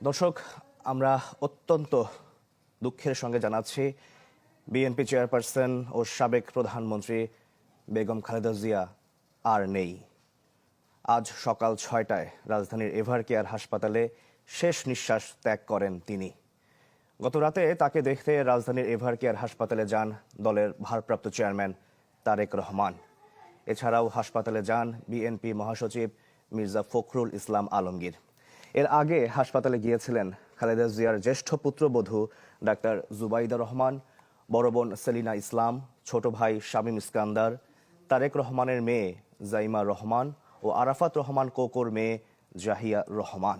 দর্শক, আমরা অত্যন্ত দুঃখের সঙ্গে জানাচ্ছি বিএনপি চেয়ারপারসন ও সাবেক প্রধানমন্ত্রী বেগম খালেদা জিয়া আর নেই। আজ সকাল ৬টায় রাজধানীর এভারকেয়ার হাসপাতালে শেষ নিঃশ্বাস ত্যাগ করেন তিনি। গত রাতে তাকে দেখতে রাজধানীর এভারকেয়ার হাসপাতালে যান দলের ভারপ্রাপ্ত চেয়ারম্যান তারেক রহমান। এছাড়াও হাসপাতালে যান বিএনপি মহাসচিব মির্জা ফখরুল ইসলাম আলমগীর। এর আগে হাসপাতালে গিয়েছিলেন খালেদা জিয়ার জ্যেষ্ঠ পুত্রবধূ ডাক্তার জুবাইদা রহমান, বড় বোন সেলিনা ইসলাম, ছোট ভাই শামীম ইস্কান্দার, তারেক রহমানের মেয়ে জাইমা রহমান ও আরাফাত রহমান কোকোর মেয়ে জাহিয়া রহমান।